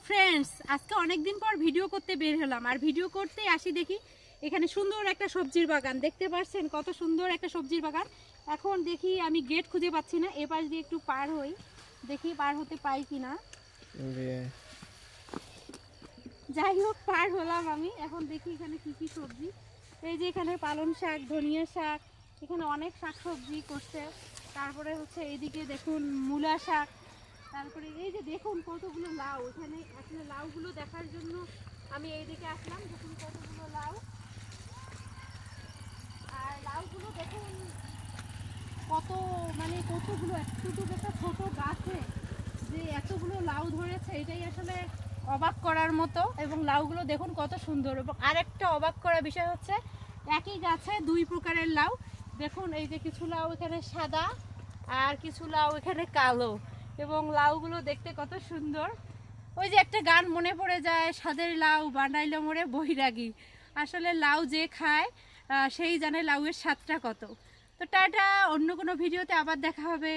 Friends, আজকে অনেকদিন পর ভিডিও করতে বের হলাম। আর ভিডিও করতে আসি দেখি এখানে সুন্দর একটা সবজির বাগান। দেখতে পাচ্ছেন কত সুন্দর একটা সবজির বাগান। এখন দেখি আমি গেট খুঁজে পাচ্ছি না, এ পাশ দিয়ে একটু পার হই, দেখি পার হতে পাই কিনা। যাই হোক, পার হলাম আমি। এখন দেখি এখানে কি কি সবজি। এই যে এখানে পালং শাক, ধনিয়া শাক, এখানে অনেক শাক সবজি করছে। তারপরে হচ্ছে এইদিকে দেখুন মূলা শাক। তারপরে এই যে দেখুন কতগুলো লাউ। এখানে আসলে লাউগুলো দেখার জন্য আমি এইদিকে আসলাম। দেখুন কতগুলো লাউ। আর লাউগুলো দেখুন কত, মানে কতগুলো, এতটুকু একটা ছোট গাছে যে এতগুলো লাউ ধরেছে, এটাই আসলে অবাক করার মতো। এবং লাউগুলো দেখুন কত সুন্দর। এবং আরেকটা অবাক করার বিষয় হচ্ছে একই গাছে দুই প্রকারের লাউ। দেখুন এই যে কিছু লাউ এখানে সাদা আর কিছু লাউ এখানে কালো। এবং লাউগুলো দেখতে কত সুন্দর। ওই যে একটা গান মনে পড়ে যায়, স্বাদের লাউ বানাইলো মোরে বৈরাগী। আসলে লাউ যে খায় সেই জানে লাউয়ের স্বাদটা কত। তো টাটা, অন্য কোনো ভিডিওতে আবার দেখা হবে।